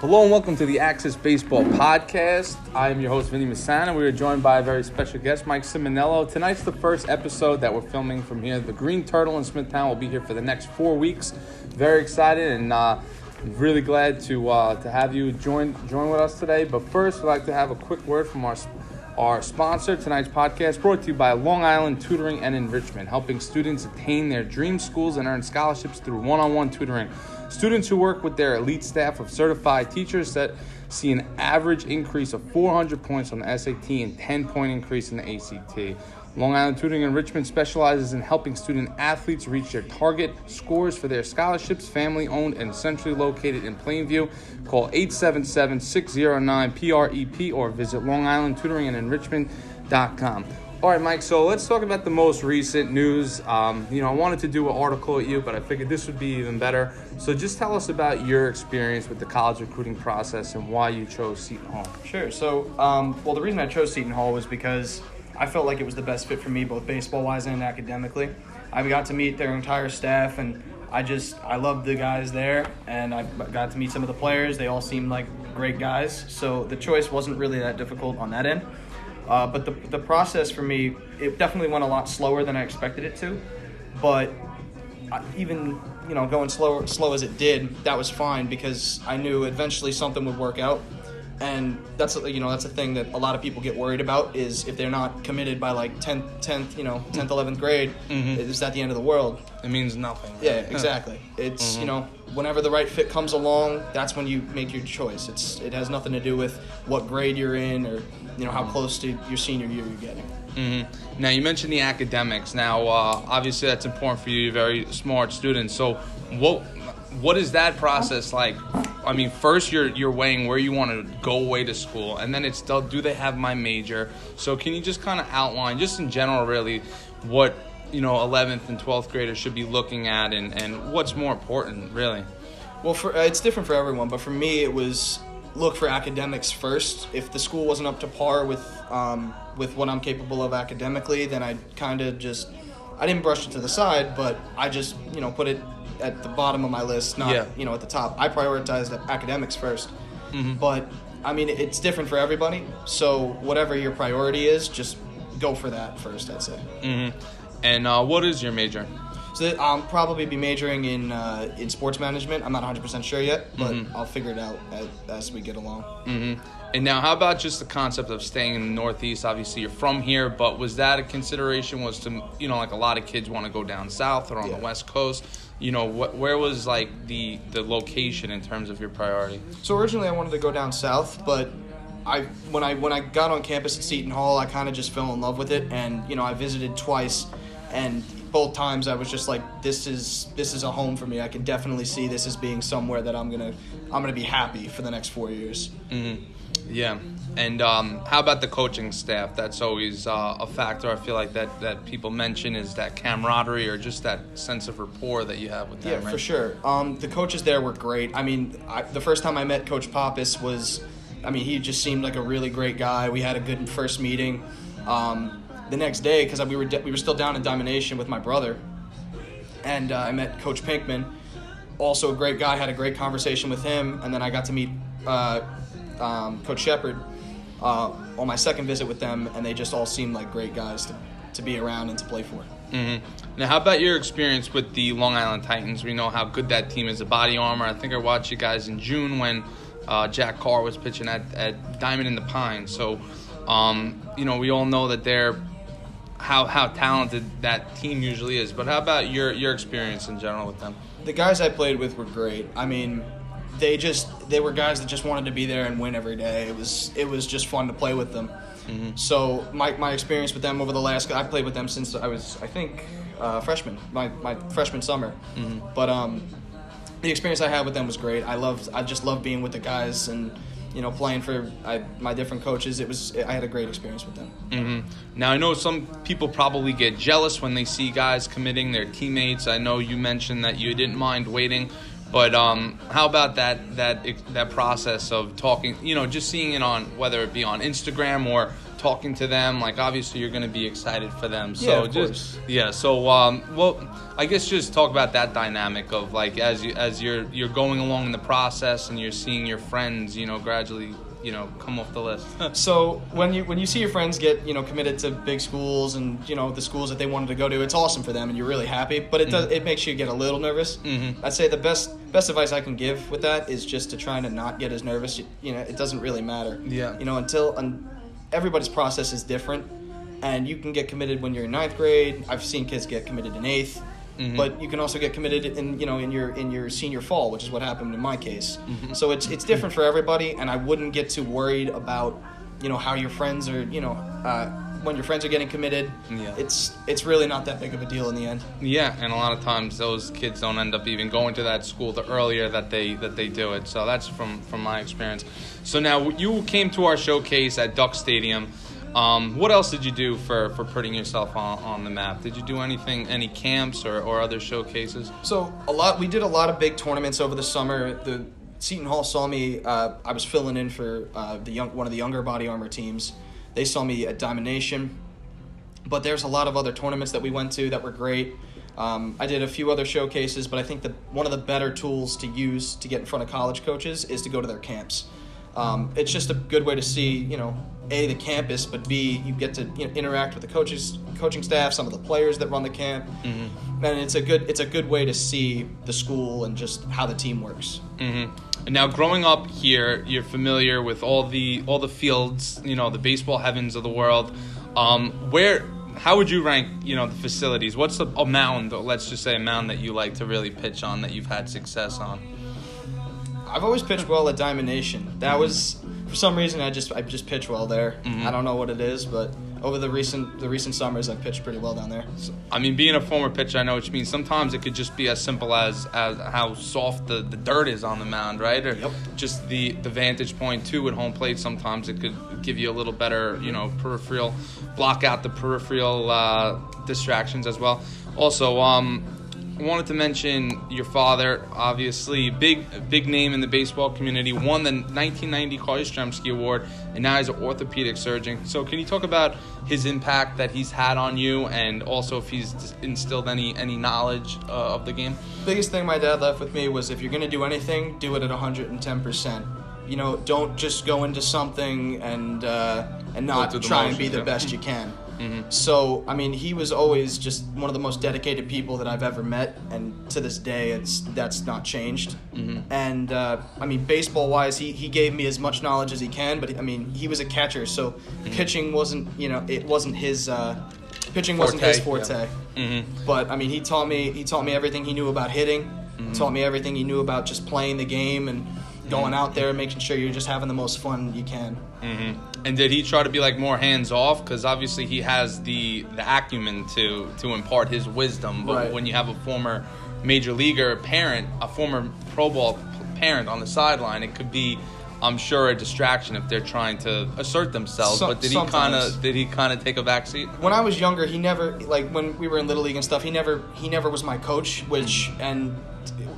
Hello and welcome to the Axcess Baseball Podcast. I am your host, Vinny Masana. We are joined by a very special guest, Mike Ciminiello. Tonight's the first episode that we're filming from here. The Greene Turtle in Smithtown will be here for the next 4 weeks. Very excited and really glad to have you join with us today. But first, we'd like to have a quick word from our sponsor. Tonight's podcast brought to you by Long Island Tutoring and Enrichment, helping students attain their dream schools and earn scholarships through one-on-one tutoring. Students who work with their elite staff of certified teachers see an average increase of 400 points on the SAT and 10-point increase in the ACT. Long Island Tutoring and Enrichment specializes in helping student athletes reach their target scores for their scholarships, family-owned and centrally located in Plainview. Call 877-609-PREP or visit longislandtutoringandenrichment.com. All right, Mike, so let's talk about the most recent news. I wanted to do an article at you, but I figured this would be even better. So just tell us about your experience with the college recruiting process and why you chose Seton Hall. Sure. So, the reason I chose Seton Hall was because I felt like it was the best fit for me, both baseball-wise and academically. I got to meet their entire staff, and I loved the guys there, and I got to meet some of the players. They all seemed like great guys, so the choice wasn't really that difficult on that end. But the process for me, it definitely went a lot slower than I expected it to. But even going slow as it did, that was fine because I knew eventually something would work out. And that's a thing that a lot of people get worried about is if they're not committed by like 10th, 11th grade, is that the end of the world? It means nothing. Yeah, exactly. It's, whenever the right fit comes along, that's when you make your choice. It has nothing to do with what grade you're in or, how close to your senior year you're getting. Now, you mentioned the academics. Now, obviously that's important for you. You're a very smart student. So what is that process like? I mean, first you're weighing where you want to go away to school, and then it's do they have my major? So can you just kind of outline, just in general, really, what 11th and 12th graders should be looking at, and what's more important, really? Well, it's different for everyone, but for me, it was look for academics first. If the school wasn't up to par with what I'm capable of academically, then I didn't brush it to the side, but I just put it at the bottom of my list, not at the top. I prioritized academics first. But I mean, it's different for everybody. So whatever your priority is, just go for that first, I'd say. And what is your major? So I'll probably be majoring in sports management. I'm not 100% sure yet, but I'll figure it out as we get along. And now, how about just the concept of staying in the Northeast? Obviously, you're from here, but was that a consideration? Was to like a lot of kids want to go down south or on the West Coast? Where was like the location in terms of your priority? So originally, I wanted to go down south, but when I got on campus at Seton Hall, I kind of just fell in love with it, and I visited twice, and both times I was just like, this is a home for me. I can definitely see this as being somewhere that I'm gonna be happy for the next 4 years. Yeah. And how about the coaching staff? That's always a factor. I feel like that people mention is that camaraderie or just that sense of rapport that you have with them. Yeah, right? For sure. The coaches there were great. I mean, the first time I met Coach Pappas he just seemed like a really great guy. We had a good first meeting. The next day, because we were still down in Diamond Nation with my brother, and I met Coach Pinkman, also a great guy. Had a great conversation with him, and then I got to meet Coach Shepard on my second visit with them, and they just all seemed like great guys to be around and to play for. Now, how about your experience with the Long Island Titans? We know how good that team is, a body armor. I think I watched you guys in June when Jack Carr was pitching at Diamond in the Pines. So, we all know that they're how talented that team usually is. But how about your experience in general with them? The guys I played with were great. I mean, they were guys that just wanted to be there and win every day. It was just fun to play with them. So my experience with them over I played with them since I was, I think, freshman, my freshman summer. But the experience I had with them was great. I just loved being with the guys and playing for my different coaches. I had a great experience with them. Now, I know some people probably get jealous when they see guys committing their teammates. I know you mentioned that you didn't mind waiting, but how about that process of talking, just seeing it on, whether it be on Instagram or talking to them? Like, obviously, you're going to be excited for them. So yeah, of course. Well, I guess just talk about that dynamic of, like, as you're going along in the process and you're seeing your friends, gradually, come off the list. So when you see your friends get, committed to big schools and, the schools that they wanted to go to, it's awesome for them and you're really happy, but it makes you get a little nervous. Mm-hmm. I'd say the best advice I can give with that is just to try to not get as nervous. It doesn't really matter. Yeah. Everybody's process is different, and you can get committed when you're in 9th grade. I've seen kids get committed in 8th. Mm-hmm. But you can also get committed in your senior fall, which is what happened in my case. Mm-hmm. So it's different for everybody, and I wouldn't get too worried about how your friends are when your friends are getting committed. Yeah. It's really not that big of a deal in the end. Yeah, and a lot of times those kids don't end up even going to that school the earlier that they do it. So that's from my experience. So now you came to our showcase at Duck Stadium. What else did you do for putting yourself on the map? Did you do any camps or other showcases? So we did a lot of big tournaments over the summer. The Seton Hall saw me. I was filling in for one of the younger body armor teams. They saw me at Diamond Nation, but there's a lot of other tournaments that we went to that were great. I did a few other showcases, but I think that one of the better tools to use to get in front of college coaches is to go to their camps. It's just a good way to see, A, the campus, but B, you get to interact with the coaching staff, some of the players that run the camp, mm-hmm. and it's a good way to see the school and just how the team works. Mm-hmm. And now, growing up here, you're familiar with all the fields, the baseball heavens of the world. How would you rank, the facilities? What's a mound, or let's just say a mound that you like to really pitch on, that you've had success on? I've always pitched well at Diamond Nation. That was, for some reason, I just pitch well there. Mm-hmm. I don't know what it is, but over the recent summers, I've pitched pretty well down there. So, being a former pitcher, I know what you mean. Sometimes it could just be as simple as how soft the dirt is on the mound, right? Or just the vantage point, too, at home plate. Sometimes it could give you a little better, peripheral, block out the peripheral distractions as well. Also, I wanted to mention your father, obviously big name in the baseball community, won the 1990 Carl Yastrzemski Award, and now he's an orthopedic surgeon. So can you talk about his impact that he's had on you, and also if he's instilled any knowledge of the game? Biggest thing my dad left with me was, if you're going to do anything, do it at 110%. Don't just go into something and not try and be the best you can. Mm-hmm. So, he was always just one of the most dedicated people that I've ever met, and to this day, that's not changed. Mm-hmm. And, baseball-wise, he gave me as much knowledge as he can, but, he was a catcher, so mm-hmm. pitching wasn't, it wasn't his, wasn't his forte. Yeah. Mm-hmm. But, he taught me everything he knew about hitting, mm-hmm. taught me everything he knew about just playing the game and going out there and making sure you're just having the most fun you can. Mm-hmm. And did he try to be more hands off? Because obviously he has the acumen to impart his wisdom. But right. When you have a former major leaguer parent, a former pro ball parent on the sideline, it could be, I'm sure, a distraction if they're trying to assert themselves. But did he kind of take a backseat? When I was younger, he never, when we were in Little League and stuff, he never was my coach. And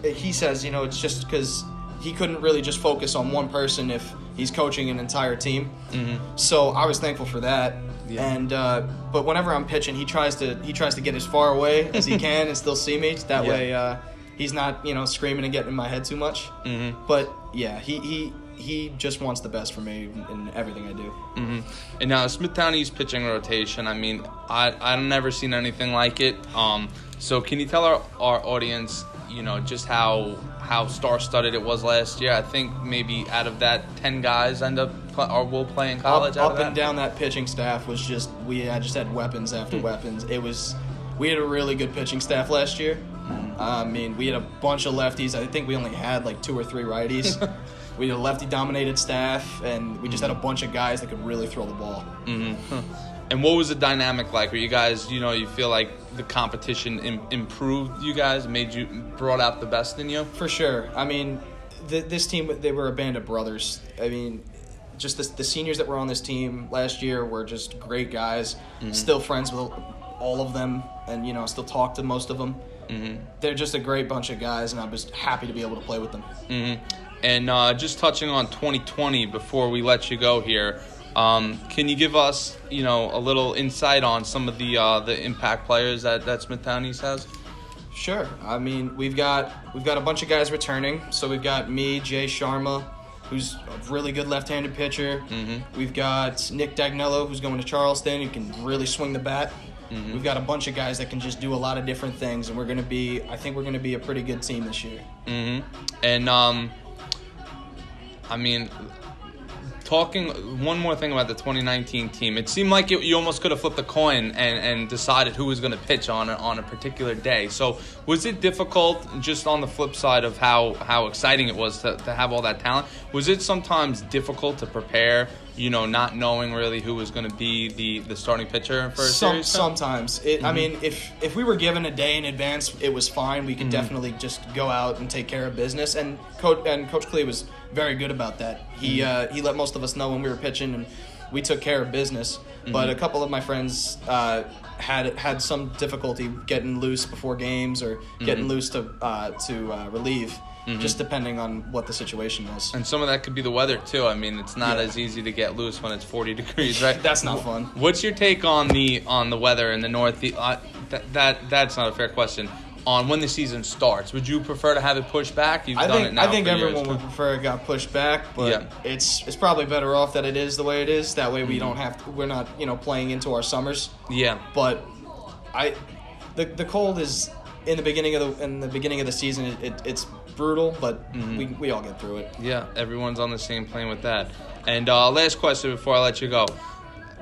he says, it's just because he couldn't really just focus on one person if he's coaching an entire team. Mm-hmm. So I was thankful for that. Yeah. And but whenever I'm pitching, he tries to get as far away as he can and still see me. That way he's not screaming and getting in my head too much. Mm-hmm. But yeah, he just wants the best for me in everything I do. Mm-hmm. And now Smithtown East pitching rotation, I've never seen anything like it. So can you tell our audience, just how star-studded it was last year? I think maybe out of that, 10 guys will play in college. Up and down that pitching staff was we had weapons after weapons. We had a really good pitching staff last year. We had a bunch of lefties. I think we only had 2 or 3 righties. We had a lefty-dominated staff, and we just had a bunch of guys that could really throw the ball. Mm-hmm. And what was the dynamic like? Were you guys, you feel like the competition improved you guys, brought out the best in you? For sure. This team, they were a band of brothers. Just the seniors that were on this team last year were just great guys. Mm-hmm. Still friends with all of them, and still talk to most of them. Mm-hmm. They're just a great bunch of guys, and I'm just happy to be able to play with them. Mm-hmm. And just touching on 2020 before we let you go here, Can you give us, a little insight on some of the impact players that Smithtown East has? Sure. I mean, we've got a bunch of guys returning. So we've got me, Jay Sharma, who's a really good left-handed pitcher. Mm-hmm. We've got Nick Grande, who's going to Charleston, who can really swing the bat. Mm-hmm. We've got a bunch of guys that can just do a lot of different things, and I think we're going to be a pretty good team this year. Mm-hmm. And, talking one more thing about the 2019 team, it seemed like you almost could have flipped a coin and decided who was going to pitch on a particular day. So was it difficult, just on the flip side of how exciting it was to have all that talent, was it sometimes difficult to prepare, not knowing really who was going to be the starting pitcher for a series? Sometimes. Mm-hmm. I mean, if we were given a day in advance, it was fine. We could definitely just go out and take care of business. And Coach Klee was very good about that. He let most of us know when we were pitching, and we took care of business. Mm-hmm. But a couple of my friends had some difficulty getting loose before games or getting loose to relieve. Mm-hmm. Just depending on what the situation was. And some of that could be the weather, too. I mean, it's not as easy to get loose when it's 40 degrees, right? That's not fun. What's your take on the weather in the Northeast? That's not a fair question. On when the season starts, would you prefer to have it pushed back? I think everyone would prefer it got pushed back, but it's probably better off that it is the way it is. That way we don't have to, we're not playing into our summers. Yeah. But the cold is in the beginning of the season. It's brutal, but we all get through it. Yeah, everyone's on the same plane with that. And last question before I let you go.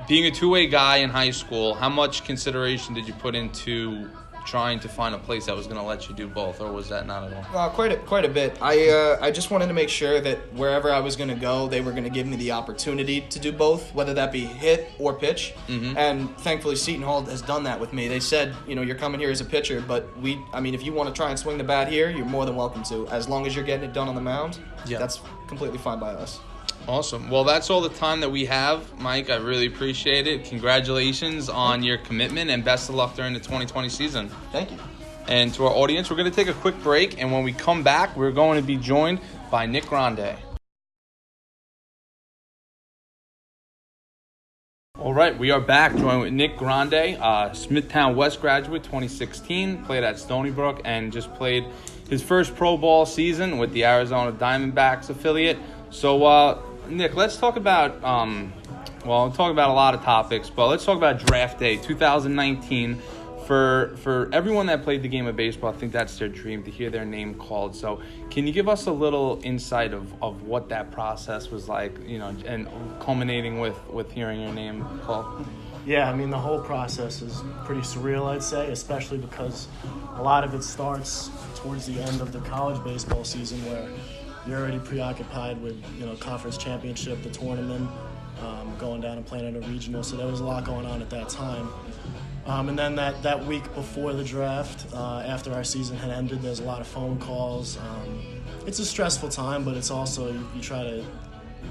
Being a two-way guy in high school, how much consideration did you put into trying to find a place that was going to let you do both, or was that not at all? Quite a bit. I just wanted to make sure that wherever I was going to go, they were going to give me the opportunity to do both, whether that be hit or pitch. Mm-hmm. And thankfully, Seton Hall has done that with me. They said, you're coming here as a pitcher, but if you want to try and swing the bat here, you're more than welcome to. As long as you're getting it done on the mound, that's completely fine by us. Awesome. Well, that's all the time that we have, Mike. I really appreciate it. Congratulations on your commitment, and best of luck during the 2020 season. Thank you. And to our audience, we're going to take a quick break, and when we come back, we're going to be joined by Nick Grande. All right, we are back, joined with Nick Grande, Smithtown West graduate, 2016, played at Stony Brook, and just played his first pro ball season with the Arizona Diamondbacks affiliate. So, Nick, let's talk about, we'll talk about a lot of topics, but let's talk about draft day 2019. For everyone that played the game of baseball, I think that's their dream, to hear their name called. So can you give us a little insight of what that process was like, and culminating with hearing your name called? Yeah, the whole process is pretty surreal, I'd say, especially because a lot of it starts towards the end of the college baseball season, where you're already preoccupied with, conference championship, the tournament, going down and playing in a regional. So there was a lot going on at that time. And then that week before the draft, after our season had ended, there's a lot of phone calls. It's a stressful time, but it's also, you try to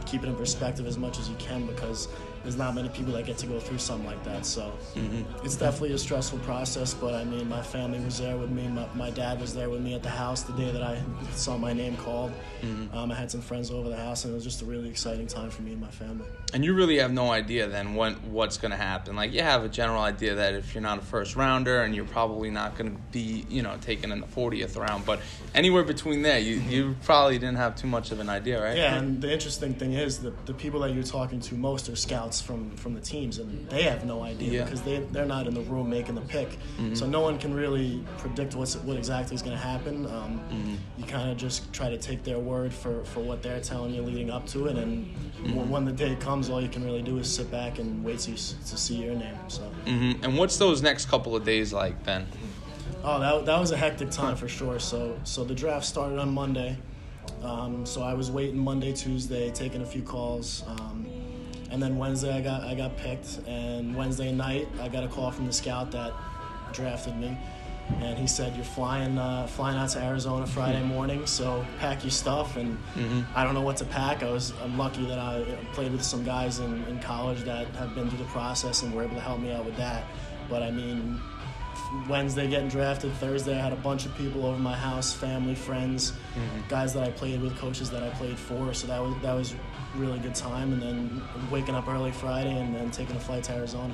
keep it in perspective as much as you can, because there's not many people that get to go through something like that. So it's definitely a stressful process, but my family was there with me. My dad was there with me at the house the day that I saw my name called. I had some friends over the house, and it was just a really exciting time for me and my family. And you really have no idea then what's going to happen. Like, you have a general idea that if you're not a first rounder, and you're probably not going to be, taken in the 40th round, but anywhere between there, you probably didn't have too much of an idea, right? Yeah, and the interesting thing is the people that you're talking to most are scouts from the teams, and they have no idea because they're not in the room making the pick. So no one can really predict what exactly is going to happen. You kind of just try to take their word for what they're telling you leading up to it, and when the day comes, all you can really do is sit back and wait to see your name. So. And what's those next couple of days like then? Oh, that was a hectic time for sure. So the draft started on Monday. So I was waiting Monday, Tuesday, taking a few calls. And then Wednesday I got picked, and Wednesday night I got a call from the scout that drafted me, and he said, "You're flying out to Arizona Friday morning, so pack your stuff." And I don't know what to pack. I'm lucky that I played with some guys in college that have been through the process and were able to help me out with that. But Wednesday getting drafted. Thursday I had a bunch of people over my house, family, friends, guys that I played with, coaches that I played for. So that was really good time. And then waking up early Friday and then taking a flight to Arizona.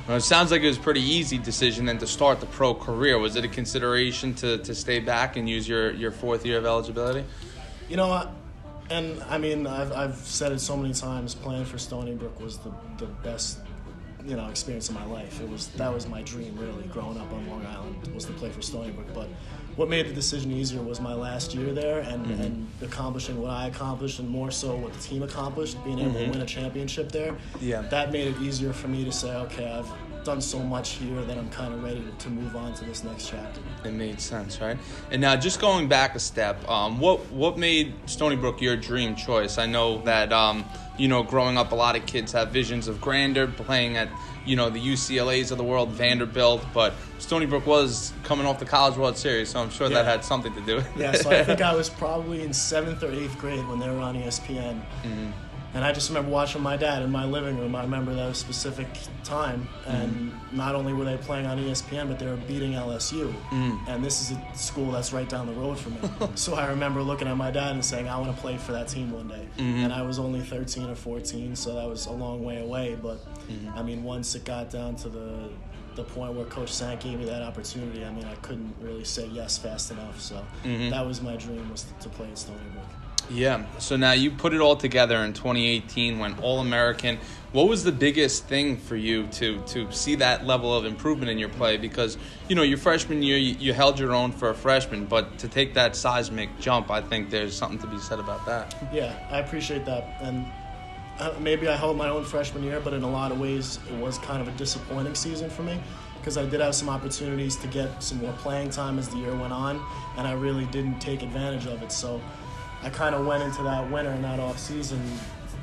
Well, it sounds like it was a pretty easy decision then to start the pro career. Was it a consideration to stay back and use your fourth year of eligibility? You know, and I mean, I've said it so many times, playing for Stony Brook was the best, experience of my life. That was my dream, really, growing up on Long Island, was to play for Stony Brook. But what made the decision easier was my last year there and accomplishing what I accomplished, and more so what the team accomplished, being able to win a championship there. Yeah. That made it easier for me to say, okay, I've done so much here that I'm kind of ready to move on to this next chapter. It made sense, right? And now, just going back a step, what made Stony Brook your dream choice? I know that growing up, a lot of kids have visions of grandeur, playing at the UCLAs of the world, Vanderbilt, but Stony Brook was coming off the College World Series, so I'm sure that had something to do with it. Yeah, so I think I was probably in 7th or 8th grade when they were on ESPN. And I just remember watching my dad in my living room. I remember that specific time. And not only were they playing on ESPN, but they were beating LSU. And this is a school that's right down the road from me. So I remember looking at my dad and saying, I want to play for that team one day. And I was only 13 or 14, so that was a long way away. But, I mean, once it got down to the point where Coach Sank gave me that opportunity, I mean, I couldn't really say yes fast enough. So that was my dream, was to play at Stony Brook. Yeah. So now you put it all together in 2018, went All-American. What was the biggest thing for you to see that level of improvement in your play? Because, your freshman year, you held your own for a freshman, but to take that seismic jump, I think there's something to be said about that. Yeah, I appreciate that. And maybe I held my own freshman year, but in a lot of ways it was kind of a disappointing season for me, because I did have some opportunities to get some more playing time as the year went on, and I really didn't take advantage of it. So I kind of went into that winter and that off season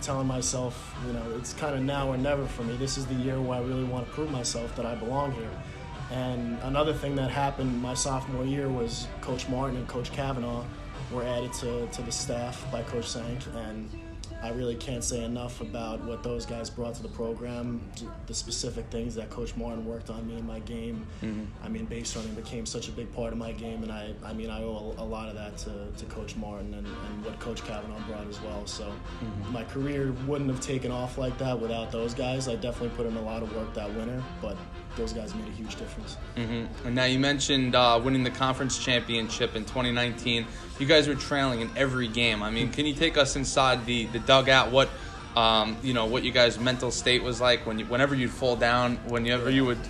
telling myself, it's kind of now or never for me. This is the year where I really want to prove myself that I belong here. And another thing that happened my sophomore year was Coach Martin and Coach Kavanaugh were added to the staff by Coach Sank, and I really can't say enough about what those guys brought to the program, the specific things that Coach Martin worked on me in my game. I mean, base running became such a big part of my game, and I owe a lot of that to Coach Martin and what Coach Kavanaugh brought as well. So my career wouldn't have taken off like that without those guys. I definitely put in a lot of work that winter, but those guys made a huge difference. And now you mentioned winning the conference championship in 2019. You guys were trailing in every game. I mean, can you take us inside the dugout? What you guys' mental state was like whenever you'd fall down, whenever you would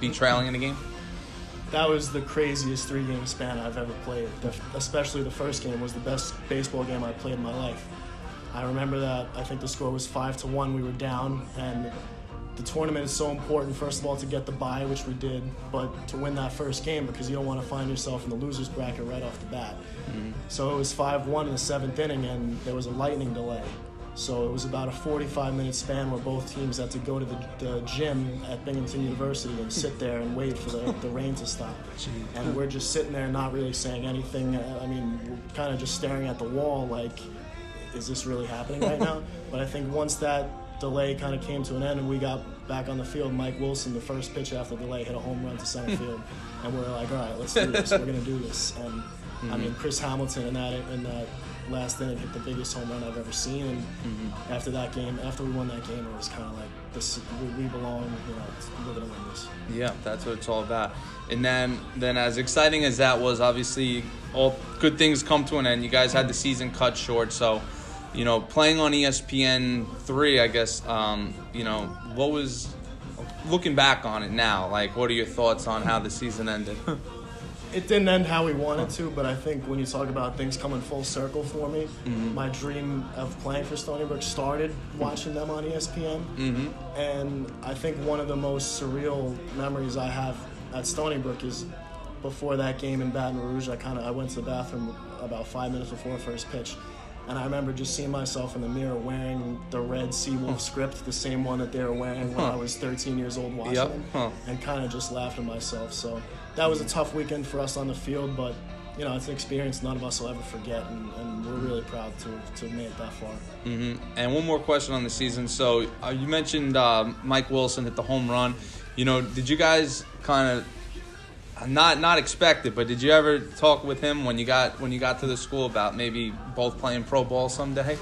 be trailing in a game? That was the craziest 3-game span I've ever played. Especially the first game was the best baseball game I played in my life. I remember that. I think the score was 5-1. We were down, and the tournament is so important, first of all, to get the bye, which we did, but to win that first game, because you don't want to find yourself in the loser's bracket right off the bat. So it was 5-1 in the 7th inning, and there was a lightning delay. So it was about a 45-minute span where both teams had to go to the gym at Binghamton University and sit there and wait for the rain to stop. And we're just sitting there not really saying anything. I mean, we're kind of just staring at the wall like, is this really happening right now? But I think once that delay kind of came to an end and we got back on the field, Mike Wilson, the first pitch after the delay, hit a home run to center field, and we're like, all right, let's do this. We're going to do this. And I mean, Chris Hamilton in that last inning hit the biggest home run I've ever seen. And after we won that game, it was kind of like, this, we belong. We're going to win this. Yeah, that's what it's all about. And then as exciting as that was, obviously all good things come to an end. You guys had the season cut short, so playing on ESPN3, I guess, what was, looking back on it now, like, what are your thoughts on how the season ended? It didn't end how we wanted to, but I think when you talk about things coming full circle for me, my dream of playing for Stony Brook started watching them on ESPN. And I think one of the most surreal memories I have at Stony Brook is before that game in Baton Rouge. I went to the bathroom about 5 minutes before first pitch. And I remember just seeing myself in the mirror wearing the red Seawolf script, the same one that they were wearing when I was 13 years old watching them, and kind of just laughed at myself. So that was a tough weekend for us on the field, but it's an experience none of us will ever forget, and we're really proud to have made it that far. And one more question on the season. So you mentioned Mike Wilson hit the home run. Did you guys kind of not expect it, but did you ever talk with him when you got to the school about maybe both playing pro ball someday?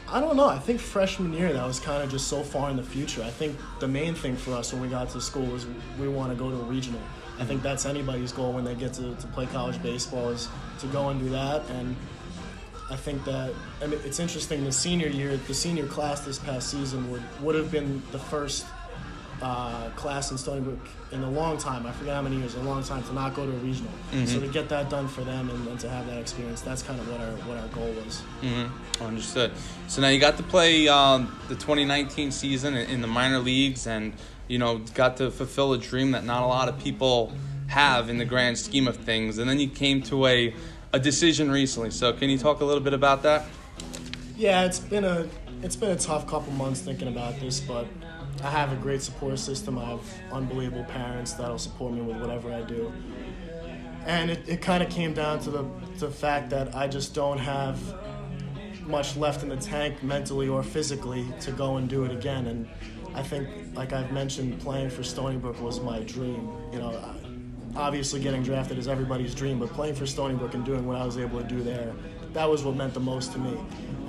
I don't know. I think freshman year, that was kind of just so far in the future. I think the main thing for us when we got to school was we want to go to a regional. I think that's anybody's goal when they get to play college baseball, is to go and do that. And I think that, it's interesting, the senior class this past season would have been the first class in Stony Brook in a long time. I forget how many years, a long time, to not go to a regional. Mm-hmm. So to get that done for them and to have that experience, that's kind of what our goal was. Mm-hmm. Understood. So now you got to play the 2019 season in the minor leagues, and got to fulfill a dream that not a lot of people have in the grand scheme of things. And then you came to a decision recently. So can you talk a little bit about that? Yeah, it's been a tough couple months thinking about this, but I have a great support system. I have unbelievable parents that'll support me with whatever I do. And it kind of came down to the fact that I just don't have much left in the tank mentally or physically to go and do it again. And I think, like I've mentioned, playing for Stony Brook was my dream. Obviously getting drafted is everybody's dream, but playing for Stony Brook and doing what I was able to do there, that was what meant the most to me.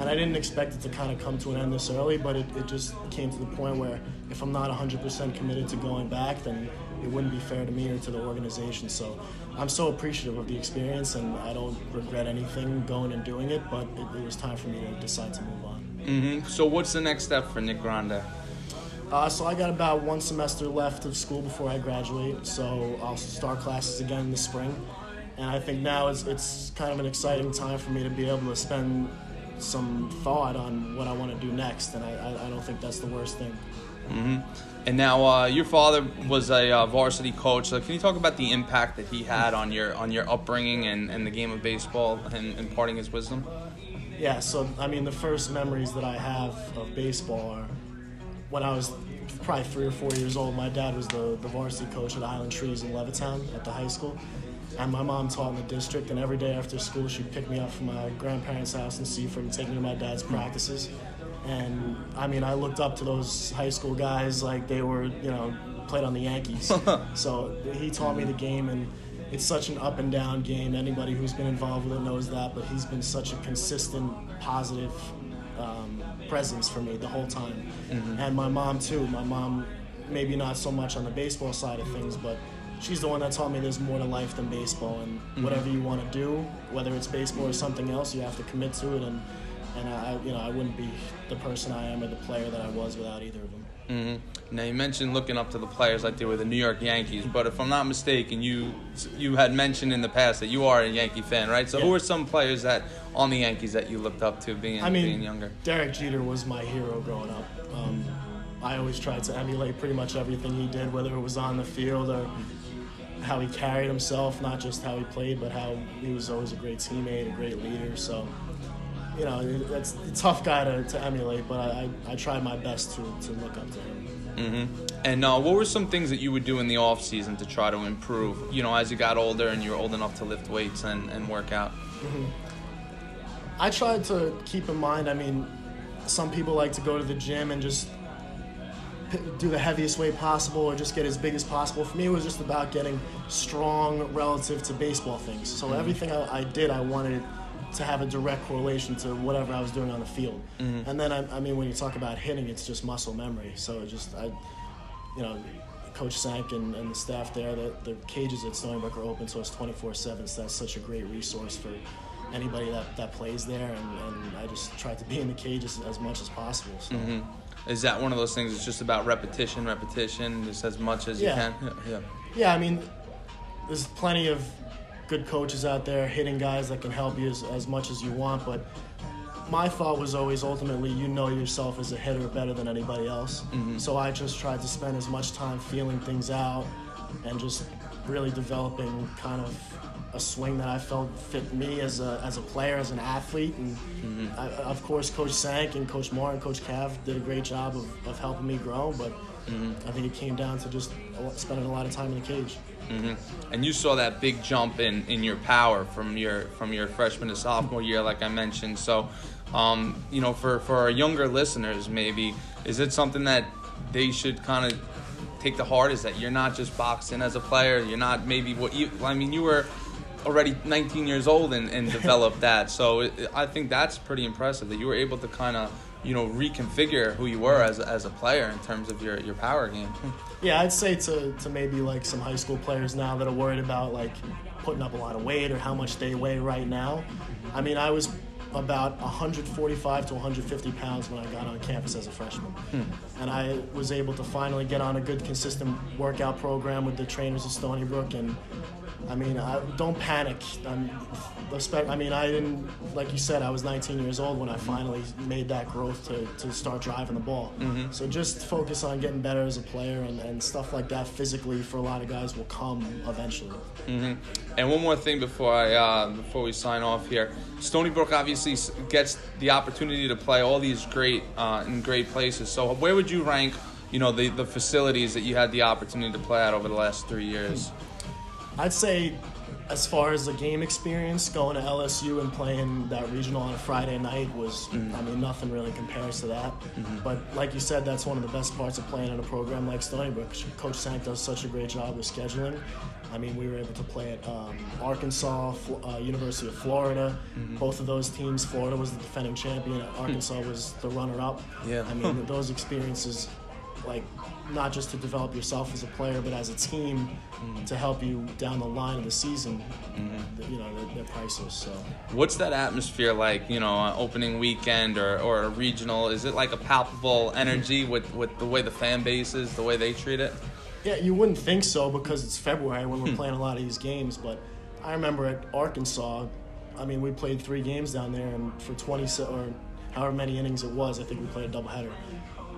And I didn't expect it to kind of come to an end this early, but it just came to the point where if I'm not 100% committed to going back, then it wouldn't be fair to me or to the organization. So I'm so appreciative of the experience, and I don't regret anything going and doing it, but it was time for me to decide to move on. Mm-hmm. So what's the next step for Nick Grande? So I got about one semester left of school before I graduate, so I'll start classes again in the spring. And I think now it's kind of an exciting time for me to be able to spend some thought on what I want to do next, and I don't think that's the worst thing. Mm-hmm. And now your father was a varsity coach, so can you talk about the impact that he had on your upbringing and the game of baseball and imparting his wisdom? Yeah, so the first memories that I have of baseball are when I was probably 3 or 4 years old. My dad was the varsity coach at Island Trees in Levittown at the high school. And my mom taught in the district, and every day after school she'd pick me up from my grandparents' house in Seaford and take me to my dad's practices. And I looked up to those high school guys like they were, played on the Yankees. So he taught me the game, and it's such an up and down game. Anybody who's been involved with it knows that, but he's been such a consistent, positive presence for me the whole time. Mm-hmm. And my mom too. My mom, maybe not so much on the baseball side of things, but she's the one that taught me there's more to life than baseball, and whatever you want to do, whether it's baseball or something else, you have to commit to it. And I wouldn't be the person I am or the player that I was without either of them. Mm-hmm. Now you mentioned looking up to the players like they were the New York Yankees, but if I'm not mistaken, you had mentioned in the past that you are a Yankee fan, right? So yeah. Who are some players on the Yankees that you looked up to being younger? Derek Jeter was my hero growing up. I always tried to emulate pretty much everything he did, whether it was on the field or how he carried himself, not just how he played, but how he was always a great teammate, a great leader. So, that's a tough guy to emulate, but I tried my best to look up to him. Mm-hmm. And what were some things that you would do in the off season to try to improve, as you got older and you were old enough to lift weights and work out? Mm-hmm. I tried to keep in mind, some people like to go to the gym and just do the heaviest weight possible or just get as big as possible. For me, it was just about getting strong relative to baseball things. So everything I did, I wanted to have a direct correlation to whatever I was doing on the field. Mm-hmm. And then, when you talk about hitting, it's just muscle memory. So Coach Sank and the staff there, the cages at Stony Brook are open to us 24/7, so that's such a great resource for anybody that plays there, and I just tried to be in the cages as much as possible. So. Mm-hmm. Is that one of those things? It's just about repetition, just as much as you can. Yeah. There's plenty of good coaches out there, hitting guys that can help you as much as you want. But my thought was always, ultimately, yourself as a hitter better than anybody else. Mm-hmm. So I just tried to spend as much time feeling things out and just really developing kind of a swing that I felt fit me as a player, as an athlete. And of course, Coach Sank and Coach Moore and Coach Cav did a great job of helping me grow, but I think it came down to just spending a lot of time in the cage. Mm-hmm. And you saw that big jump in your power from your freshman to sophomore year, like I mentioned. So, for our younger listeners, maybe, is it something that they should kind of take to heart is that you're not just boxing as a player. You're not maybe you were already 19 years old and developed that. So I think that's pretty impressive that you were able to kind of, reconfigure who you were as a player in terms of your power game. Yeah, I'd say to maybe like some high school players now that are worried about like putting up a lot of weight or how much they weigh right now. I mean, I was about 145 to 150 pounds when I got on campus as a freshman. And I was able to finally get on a good, consistent workout program with the trainers of Stony Brook. And I mean, don't panic. I didn't, like you said, I was 19 years old when I finally made that growth to start driving the ball. So just focus on getting better as a player, and stuff like that physically for a lot of guys will come eventually. And one more thing before we sign off here. Stony Brook obviously gets the opportunity to play all these great in great places. So where would you rank, the facilities that you had the opportunity to play at over the last 3 years? I'd say, as far as the game experience, going to LSU and playing that regional on a Friday night was, nothing really compares to that. But like you said, that's one of the best parts of playing in a program like Stony Brook. Coach Sank does such a great job with scheduling. I mean, we were able to play at Arkansas, University of Florida. Both of those teams, Florida was the defending champion, Arkansas was the runner-up. Yeah. I mean, those experiences, like, not just to develop yourself as a player, but as a team to help you down the line of the season, they're priceless. So, what's that atmosphere like, opening weekend or a regional? Is it like a palpable energy with the way the fan base is, the way they treat it? Yeah, you wouldn't think so because it's February when we're playing a lot of these games, but I remember at Arkansas, we played 3 games down there, and for 20 or however many innings it was, I think we played a doubleheader.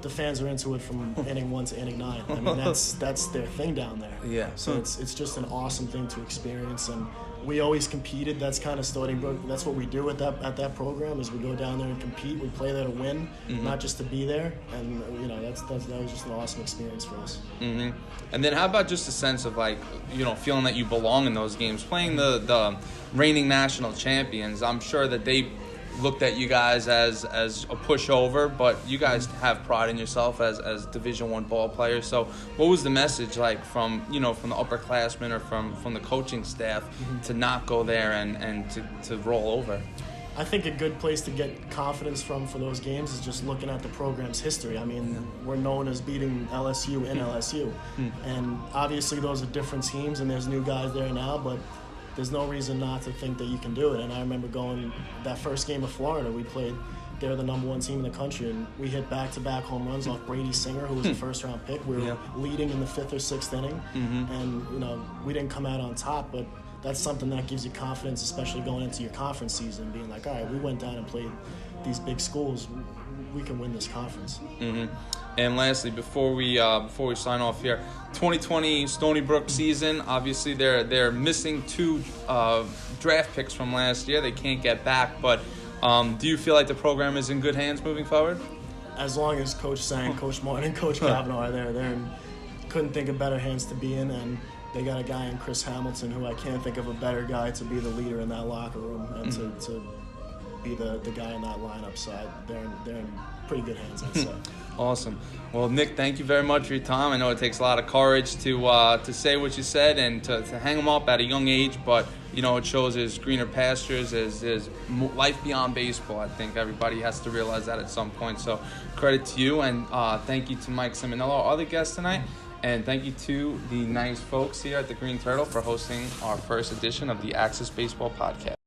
The fans are into it from inning 1 to inning 9. I mean, that's their thing down there. Yeah. So it's just an awesome thing to experience, and we always competed. That's kind of Stony Brook. That's what we do at that program is we go down there and compete. We play there to win, not just to be there. And that was just an awesome experience for us. And then how about just a sense of feeling that you belong in those games, playing the reigning national champions? I'm sure that they looked at you guys as a pushover, but you guys have pride in yourself as Division I ball players. So what was the message like from the upperclassmen or from the coaching staff to not go there and to roll over? I think a good place to get confidence for those games is just looking at the program's history. I mean, we're known as beating LSU in LSU. And obviously those are different teams and there's new guys there now, but there's no reason not to think that you can do it. And I remember going that first game of Florida, we played, they're the number 1 team in the country, and we hit back-to-back home runs off Brady Singer, who was a first-round pick. We were leading in the 5th or 6th inning, and we didn't come out on top, but that's something that gives you confidence, especially going into your conference season, being like, all right, we went down and played these big schools. We can win this conference. And lastly, before we sign off here, 2020 Stony Brook season. Obviously, they're missing 2 draft picks from last year. They can't get back. But do you feel like the program is in good hands moving forward? As long as Coach Sang, Coach Martin, and Coach Kavanaugh are there, couldn't think of better hands to be in. And they got a guy in Chris Hamilton who I can't think of a better guy to be the leader in that locker room and to be the guy in that lineup. So they're in pretty good hands, I'd say. Awesome. Well, Nick, thank you very much for your time. I know it takes a lot of courage to say what you said and to hang them up at a young age, but it shows there's greener pastures, there's life beyond baseball. I think everybody has to realize that at some point. So credit to you, and thank you to Mike Ciminiello, our other guest tonight, and thank you to the nice folks here at the Greene Turtle for hosting our first edition of the Axcess Baseball Podcast.